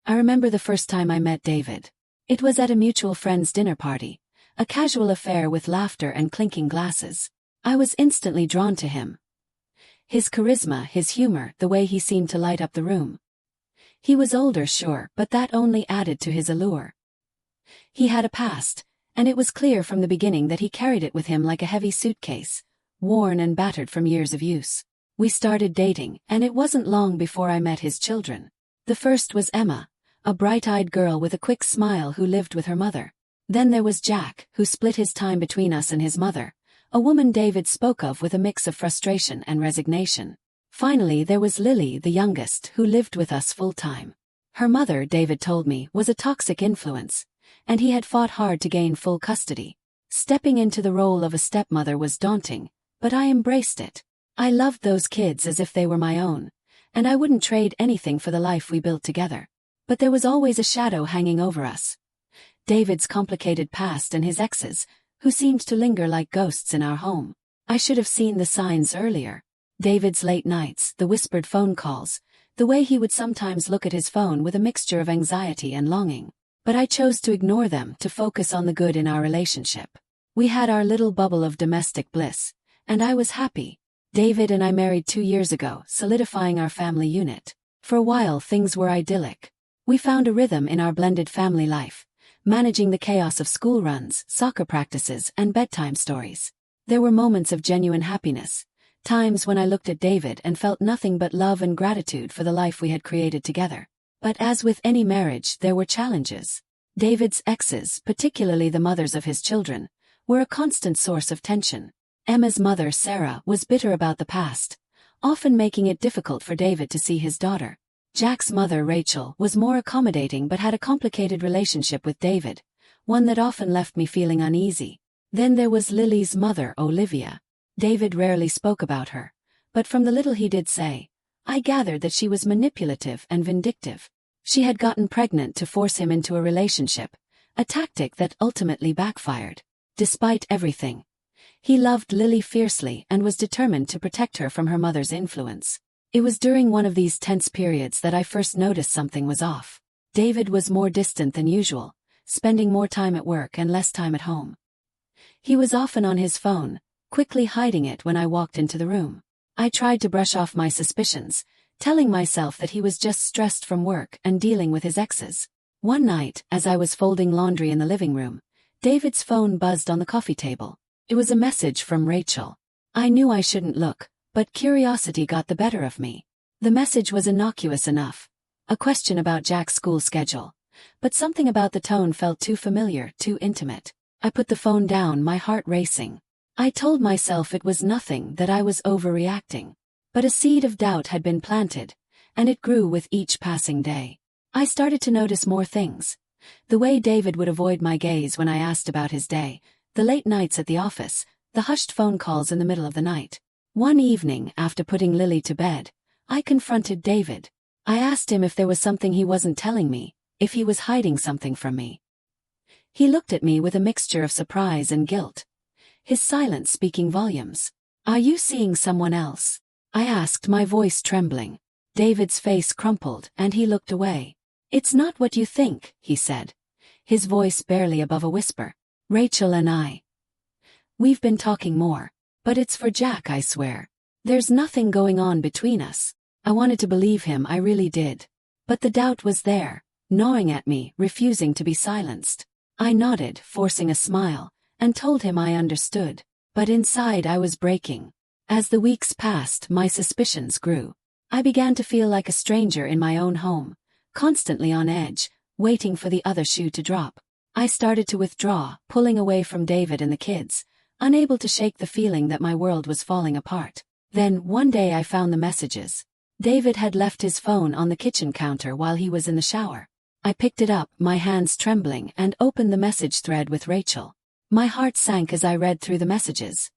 I remember the first time I met David. It was at a mutual friend's dinner party, a casual affair with laughter and clinking glasses. I was instantly drawn to him. His charisma, his humor, the way he seemed to light up the room. He was older, sure, but that only added to his allure. He had a past, and it was clear from the beginning that he carried it with him like a heavy suitcase, worn and battered from years of use. We started dating, and it wasn't long before I met his children. The first was Emma, a bright-eyed girl with a quick smile who lived with her mother. Then there was Jack, who split his time between us and his mother, a woman David spoke of with a mix of frustration and resignation. Finally there was Lily, the youngest, who lived with us full-time. Her mother, David told me, was a toxic influence, and he had fought hard to gain full custody. Stepping into the role of a stepmother was daunting, but I embraced it. I loved those kids as if they were my own, and I wouldn't trade anything for the life we built together. But there was always a shadow hanging over us. David's complicated past and his exes, who seemed to linger like ghosts in our home. I should have seen the signs earlier. David's late nights, the whispered phone calls, the way he would sometimes look at his phone with a mixture of anxiety and longing. But I chose to ignore them to focus on the good in our relationship. We had our little bubble of domestic bliss, and I was happy. David and I married 2 years ago, solidifying our family unit. For a while things were idyllic. We found a rhythm in our blended family life, managing the chaos of school runs, soccer practices, and bedtime stories. There were moments of genuine happiness, times when I looked at David and felt nothing but love and gratitude for the life we had created together. But as with any marriage, there were challenges. David's exes, particularly the mothers of his children, were a constant source of tension. Emma's mother, Sarah, was bitter about the past, often making it difficult for David to see his daughter. Jack's mother, Rachel, was more accommodating but had a complicated relationship with David, one that often left me feeling uneasy. Then there was Lily's mother, Olivia. David rarely spoke about her, but from the little he did say, I gathered that she was manipulative and vindictive. She had gotten pregnant to force him into a relationship, a tactic that ultimately backfired. Despite everything, he loved Lily fiercely and was determined to protect her from her mother's influence. It was during one of these tense periods that I first noticed something was off. David was more distant than usual, spending more time at work and less time at home. He was often on his phone, quickly hiding it when I walked into the room. I tried to brush off my suspicions, telling myself that he was just stressed from work and dealing with his exes. One night, as I was folding laundry in the living room, David's phone buzzed on the coffee table. It was a message from Rachel. I knew I shouldn't look, but curiosity got the better of me. The message was innocuous enough, a question about Jack's school schedule, but something about the tone felt too familiar, too intimate. I put the phone down, my heart racing. I told myself it was nothing, that I was overreacting. But a seed of doubt had been planted, and it grew with each passing day. I started to notice more things. The way David would avoid my gaze when I asked about his day, the late nights at the office, the hushed phone calls in the middle of the night. One evening, after putting Lily to bed, I confronted David. I asked him if there was something he wasn't telling me, if he was hiding something from me. He looked at me with a mixture of surprise and guilt, his silence speaking volumes. Are you seeing someone else? I asked, my voice trembling. David's face crumpled, and he looked away. It's not what you think, he said, his voice barely above a whisper. Rachel and I. We've been talking more, but it's for Jack, I swear. There's nothing going on between us. I wanted to believe him, I really did. But the doubt was there, gnawing at me, refusing to be silenced. I nodded, forcing a smile, and told him I understood. But inside I was breaking. As the weeks passed, my suspicions grew. I began to feel like a stranger in my own home, constantly on edge, waiting for the other shoe to drop. I started to withdraw, pulling away from David and the kids, unable to shake the feeling that my world was falling apart. Then, one day I found the messages. David had left his phone on the kitchen counter while he was in the shower. I picked it up, my hands trembling, and opened the message thread with Rachel. My heart sank as I read through the messages.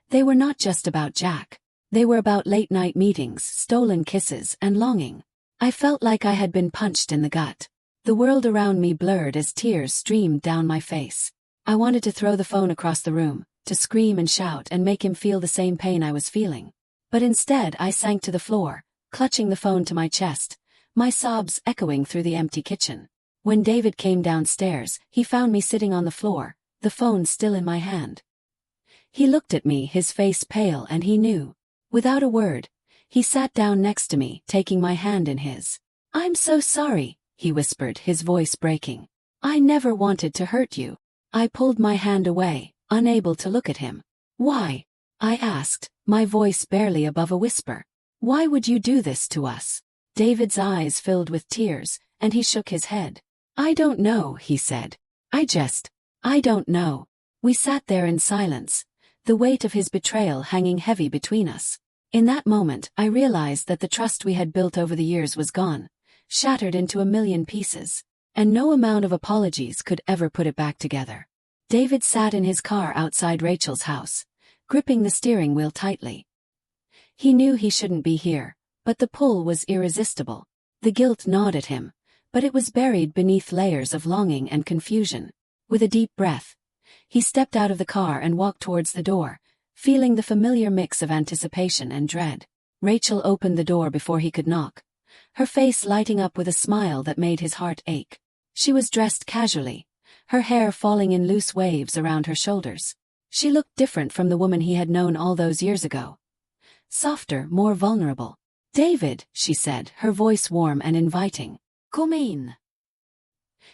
They were not just about Jack. They were about late-night meetings, stolen kisses, and longing. I felt like I had been punched in the gut. The world around me blurred as tears streamed down my face. I wanted to throw the phone across the room, to scream and shout and make him feel the same pain I was feeling. But instead I sank to the floor, clutching the phone to my chest, my sobs echoing through the empty kitchen. When David came downstairs, he found me sitting on the floor, the phone still in my hand. He looked at me, his face pale, and he knew. Without a word, he sat down next to me, taking my hand in his. "I'm so sorry," he whispered, his voice breaking. "I never wanted to hurt you." I pulled my hand away, unable to look at him. "Why?" I asked, my voice barely above a whisper. "Why would you do this to us?" David's eyes filled with tears, and he shook his head. "I don't know," he said. I don't know." We sat there in silence, the weight of his betrayal hanging heavy between us. In that moment, I realized that the trust we had built over the years was gone, shattered into a million pieces, and no amount of apologies could ever put it back together. David sat in his car outside Rachel's house, gripping the steering wheel tightly. He knew he shouldn't be here, but the pull was irresistible. The guilt gnawed at him, but it was buried beneath layers of longing and confusion. With a deep breath, he stepped out of the car and walked towards the door, feeling the familiar mix of anticipation and dread. Rachel opened the door before he could knock, her face lighting up with a smile that made his heart ache. She was dressed casually, her hair falling in loose waves around her shoulders. She looked different from the woman he had known all those years ago. Softer, more vulnerable. "David," she said, her voice warm and inviting. "Come in."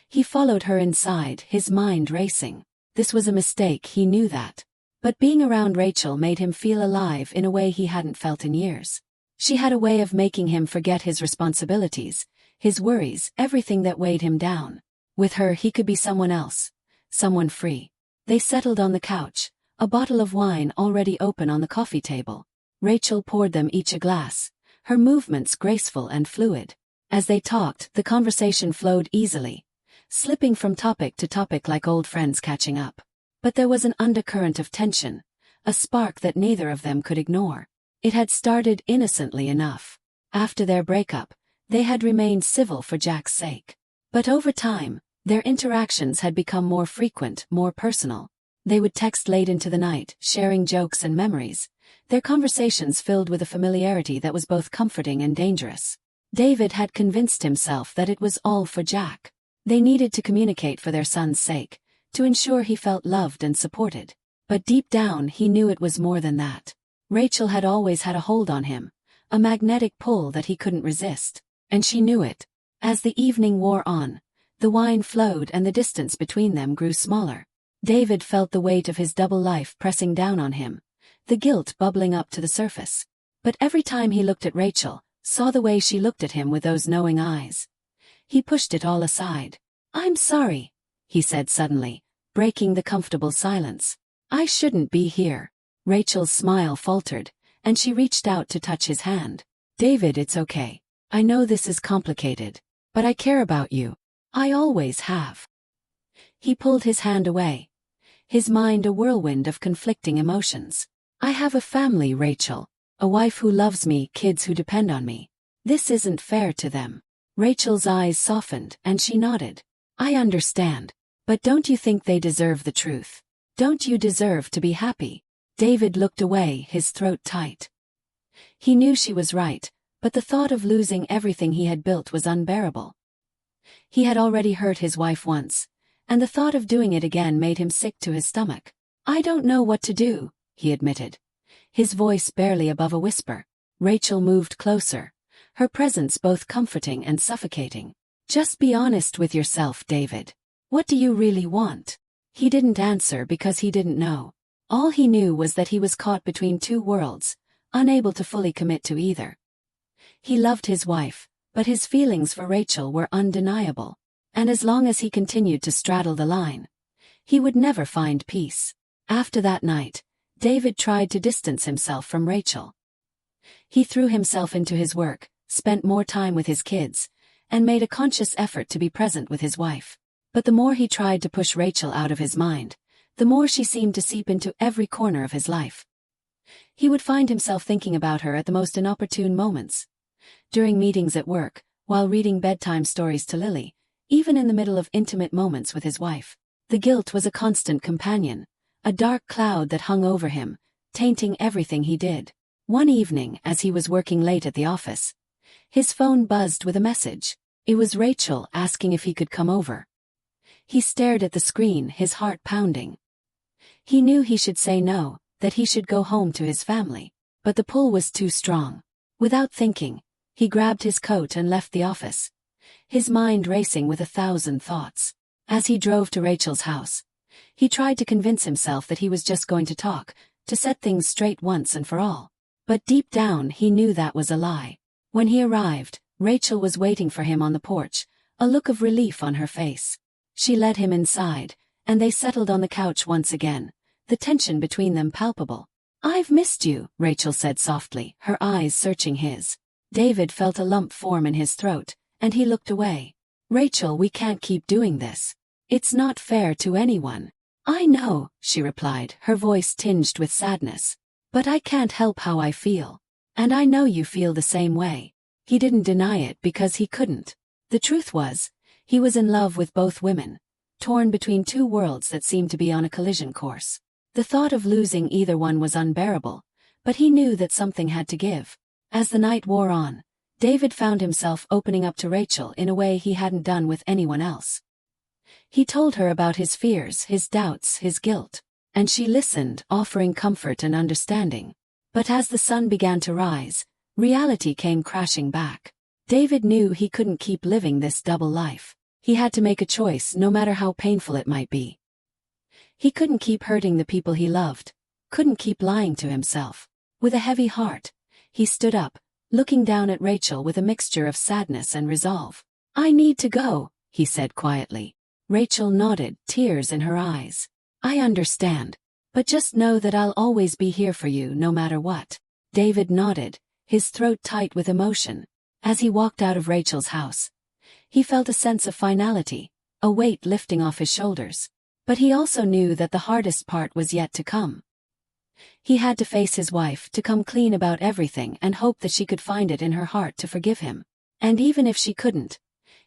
He followed her inside, his mind racing. This was a mistake, he knew that. But being around Rachel made him feel alive in a way he hadn't felt in years. She had a way of making him forget his responsibilities, his worries, everything that weighed him down. With her he could be someone else, someone free. They settled on the couch, a bottle of wine already open on the coffee table. Rachel poured them each a glass, her movements graceful and fluid. As they talked, the conversation flowed easily, slipping from topic to topic like old friends catching up. But there was an undercurrent of tension, a spark that neither of them could ignore. It had started innocently enough. After their breakup, they had remained civil for Jack's sake. But over time, their interactions had become more frequent, more personal. They would text late into the night, sharing jokes and memories, their conversations filled with a familiarity that was both comforting and dangerous. David had convinced himself that it was all for Jack. They needed to communicate for their son's sake, to ensure he felt loved and supported. But deep down he knew it was more than that. Rachel had always had a hold on him, a magnetic pull that he couldn't resist, and she knew it. As the evening wore on, the wine flowed and the distance between them grew smaller. David felt the weight of his double life pressing down on him, the guilt bubbling up to the surface. But every time he looked at Rachel, saw the way she looked at him with those knowing eyes, he pushed it all aside. "I'm sorry," he said suddenly, breaking the comfortable silence. "I shouldn't be here." Rachel's smile faltered, and she reached out to touch his hand. "David, it's okay. I know this is complicated, but I care about you. I always have." He pulled his hand away, his mind a whirlwind of conflicting emotions. "I have a family, Rachel. A wife who loves me, kids who depend on me. This isn't fair to them." Rachel's eyes softened, and she nodded. "I understand. But don't you think they deserve the truth? Don't you deserve to be happy?" David looked away, his throat tight. He knew she was right, but the thought of losing everything he had built was unbearable. He had already hurt his wife once, and the thought of doing it again made him sick to his stomach. "I don't know what to do," he admitted, his voice barely above a whisper. Rachel moved closer, her presence both comforting and suffocating. "Just be honest with yourself, David. What do you really want?" He didn't answer because he didn't know. All he knew was that he was caught between two worlds, unable to fully commit to either. He loved his wife, but his feelings for Rachel were undeniable, and as long as he continued to straddle the line, he would never find peace. After that night, David tried to distance himself from Rachel. He threw himself into his work, spent more time with his kids, and made a conscious effort to be present with his wife. But the more he tried to push Rachel out of his mind, the more she seemed to seep into every corner of his life. He would find himself thinking about her at the most inopportune moments. During meetings at work, while reading bedtime stories to Lily, even in the middle of intimate moments with his wife. The guilt was a constant companion, a dark cloud that hung over him, tainting everything he did. One evening, as he was working late at the office, His phone buzzed with a message. It was Rachel asking if he could come over. He stared at the screen, his heart pounding. He knew he should say no, that he should go home to his family. But the pull was too strong. Without thinking, he grabbed his coat and left the office, his mind racing with 1,000 thoughts. As he drove to Rachel's house, he tried to convince himself that he was just going to talk, to set things straight once and for all. But deep down he knew that was a lie. When he arrived, Rachel was waiting for him on the porch, a look of relief on her face. She led him inside, and they settled on the couch once again, the tension between them palpable. "I've missed you," Rachel said softly, her eyes searching his. David felt a lump form in his throat, and he looked away. "Rachel, we can't keep doing this. It's not fair to anyone." "I know," she replied, her voice tinged with sadness. "But I can't help how I feel. And I know you feel the same way." He didn't deny it because he couldn't. The truth was, he was in love with both women, torn between two worlds that seemed to be on a collision course. The thought of losing either one was unbearable, but he knew that something had to give. As the night wore on, David found himself opening up to Rachel in a way he hadn't done with anyone else. He told her about his fears, his doubts, his guilt, and she listened, offering comfort and understanding. But as the sun began to rise, reality came crashing back. David knew he couldn't keep living this double life. He had to make a choice, no matter how painful it might be. He couldn't keep hurting the people he loved, couldn't keep lying to himself. With a heavy heart, he stood up, looking down at Rachel with a mixture of sadness and resolve. "I need to go," he said quietly. Rachel nodded, tears in her eyes. "I understand. But just know that I'll always be here for you no matter what." David nodded, his throat tight with emotion. As he walked out of Rachel's house, he felt a sense of finality, a weight lifting off his shoulders. But he also knew that the hardest part was yet to come. He had to face his wife, to come clean about everything and hope that she could find it in her heart to forgive him. And even if she couldn't,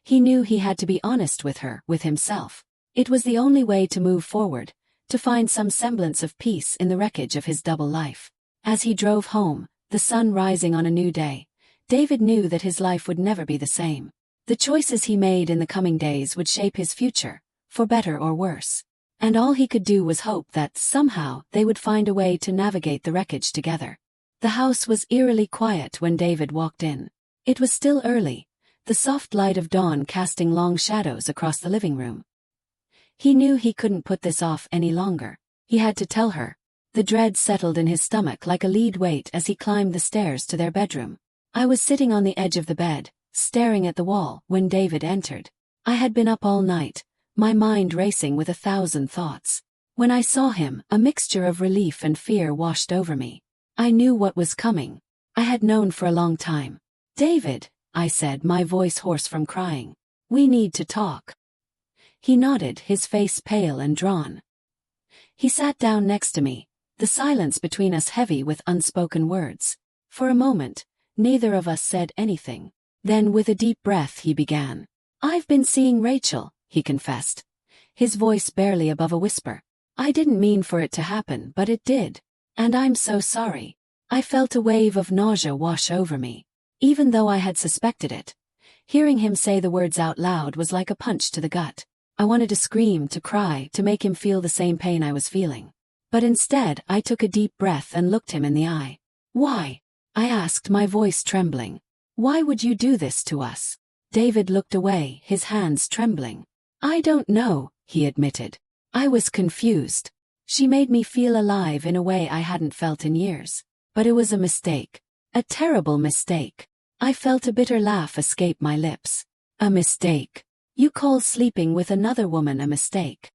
he knew he had to be honest with her, with himself. It was the only way to move forward, to find some semblance of peace in the wreckage of his double life. As he drove home, the sun rising on a new day, David knew that his life would never be the same. The choices he made in the coming days would shape his future, for better or worse. And all he could do was hope that, somehow, they would find a way to navigate the wreckage together. The house was eerily quiet when David walked in. It was still early, the soft light of dawn casting long shadows across the living room. He knew he couldn't put this off any longer. He had to tell her. The dread settled in his stomach like a lead weight as he climbed the stairs to their bedroom. "I was sitting on the edge of the bed, staring at the wall, when David entered. I had been up all night, my mind racing with 1,000 thoughts. When I saw him, a mixture of relief and fear washed over me. I knew what was coming. I had known for a long time. "David," I said, my voice hoarse from crying. "We need to talk." He nodded, his face pale and drawn. He sat down next to me, the silence between us heavy with unspoken words. For a moment, neither of us said anything. Then with a deep breath he began. "I've been seeing Rachel," he confessed, his voice barely above a whisper. "I didn't mean for it to happen, but it did. And I'm so sorry." I felt a wave of nausea wash over me. Even though I had suspected it, hearing him say the words out loud was like a punch to the gut. I wanted to scream, to cry, to make him feel the same pain I was feeling. But instead, I took a deep breath and looked him in the eye. "Why?" I asked, my voice trembling. "Why would you do this to us?" David looked away, his hands trembling. "I don't know," he admitted. "I was confused. She made me feel alive in a way I hadn't felt in years. But it was a mistake. A terrible mistake." I felt a bitter laugh escape my lips. "A mistake? You call sleeping with another woman a mistake?"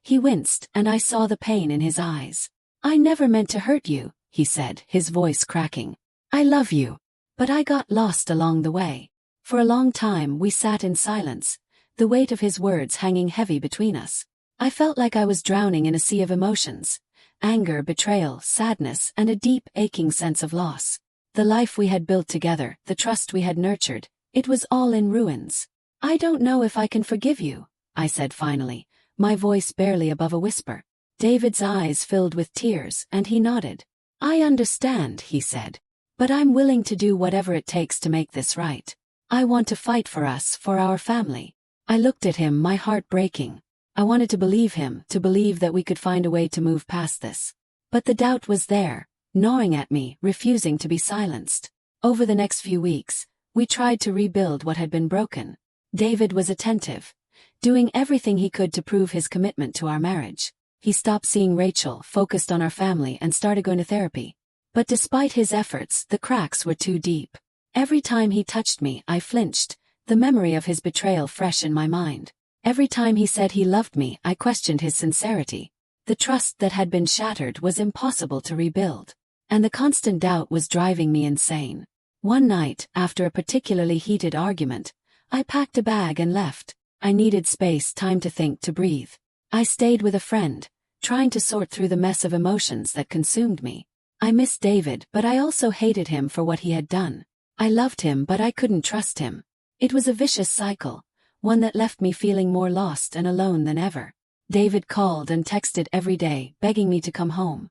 He winced, and I saw the pain in his eyes. "I never meant to hurt you," he said, his voice cracking. "I love you. But I got lost along the way." For a long time we sat in silence, the weight of his words hanging heavy between us. I felt like I was drowning in a sea of emotions. Anger, betrayal, sadness, and a deep, aching sense of loss. The life we had built together, the trust we had nurtured, it was all in ruins. "I don't know if I can forgive you," I said finally, my voice barely above a whisper. David's eyes filled with tears, and he nodded. "I understand," he said. But I'm willing to do whatever it takes to make this right. I want to fight for us, for our family. I looked at him, my heart breaking. I wanted to believe him, to believe that we could find a way to move past this. But the doubt was there, gnawing at me, refusing to be silenced. Over the next few weeks, we tried to rebuild what had been broken. David was attentive, doing everything he could to prove his commitment to our marriage. He stopped seeing Rachel, focused on our family, and started going to therapy. But despite his efforts, the cracks were too deep. Every time he touched me, I flinched, the memory of his betrayal fresh in my mind. Every time he said he loved me, I questioned his sincerity. The trust that had been shattered was impossible to rebuild. And the constant doubt was driving me insane. One night, after a particularly heated argument, I packed a bag and left. I needed space, time to think, to breathe. I stayed with a friend, trying to sort through the mess of emotions that consumed me. I missed David, but I also hated him for what he had done. I loved him, but I couldn't trust him. It was a vicious cycle, one that left me feeling more lost and alone than ever. David called and texted every day, begging me to come home.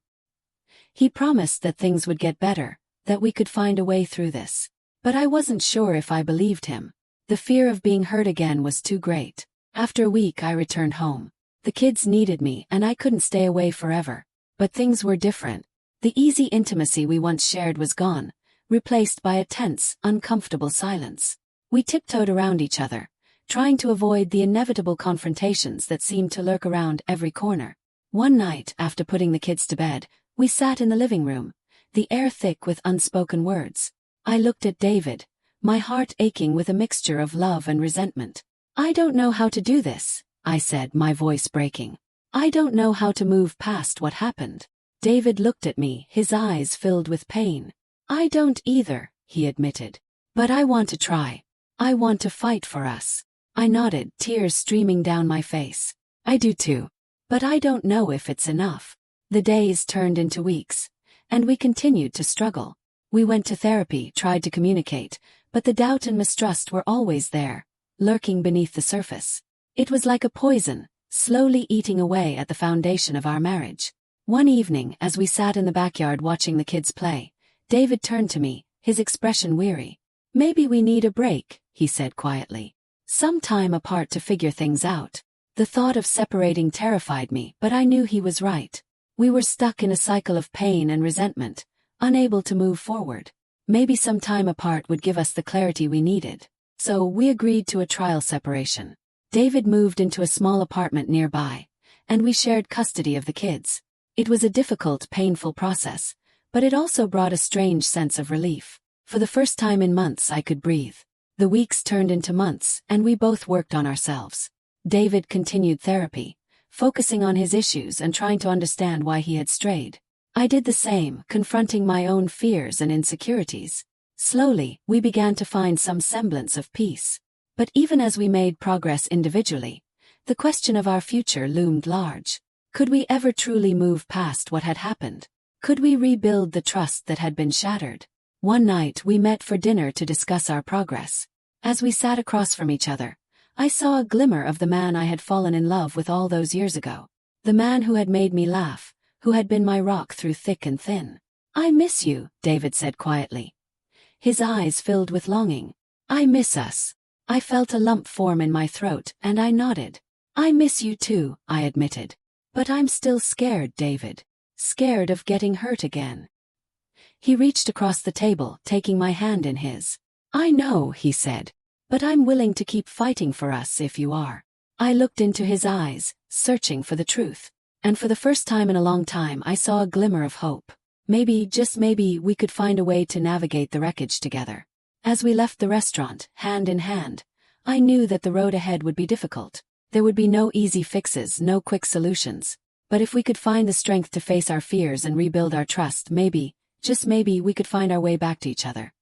He promised that things would get better, that we could find a way through this. But I wasn't sure if I believed him. The fear of being hurt again was too great. After a week, I returned home. The kids needed me, and I couldn't stay away forever. But things were different. The easy intimacy we once shared was gone, replaced by a tense, uncomfortable silence. We tiptoed around each other, trying to avoid the inevitable confrontations that seemed to lurk around every corner. One night, after putting the kids to bed, we sat in the living room, the air thick with unspoken words. I looked at David, my heart aching with a mixture of love and resentment. "I don't know how to do this," I said, my voice breaking. "I don't know how to move past what happened." David looked at me, his eyes filled with pain. "I don't either," he admitted. "But I want to try. I want to fight for us." I nodded, tears streaming down my face. "I do too. But I don't know if it's enough." The days turned into weeks, and we continued to struggle. We went to therapy, tried to communicate, but the doubt and mistrust were always there, lurking beneath the surface. It was like a poison, slowly eating away at the foundation of our marriage. One evening, as we sat in the backyard watching the kids play, David turned to me, his expression weary. "Maybe we need a break," he said quietly. "Some time apart to figure things out." The thought of separating terrified me, but I knew he was right. We were stuck in a cycle of pain and resentment, unable to move forward. Maybe some time apart would give us the clarity we needed. So we agreed to a trial separation. David moved into a small apartment nearby, and we shared custody of the kids. It was a difficult, painful process, but it also brought a strange sense of relief. For the first time in months, I could breathe. The weeks turned into months, and we both worked on ourselves. David continued therapy, focusing on his issues and trying to understand why he had strayed. I did the same, confronting my own fears and insecurities. Slowly, we began to find some semblance of peace. But even as we made progress individually, the question of our future loomed large. Could we ever truly move past what had happened? Could we rebuild the trust that had been shattered? One night we met for dinner to discuss our progress. As we sat across from each other, I saw a glimmer of the man I had fallen in love with all those years ago. The man who had made me laugh, who had been my rock through thick and thin. "I miss you," David said quietly. His eyes filled with longing. "I miss us." I felt a lump form in my throat, and I nodded. "I miss you too," I admitted. "But I'm still scared, David. Scared of getting hurt again." He reached across the table, taking my hand in his. "I know," he said, "but I'm willing to keep fighting for us if you are." I looked into his eyes, searching for the truth. And for the first time in a long time, I saw a glimmer of hope. Maybe, just maybe, we could find a way to navigate the wreckage together. As we left the restaurant, hand in hand, I knew that the road ahead would be difficult. There would be no easy fixes, no quick solutions. But if we could find the strength to face our fears and rebuild our trust, maybe, just maybe, we could find our way back to each other.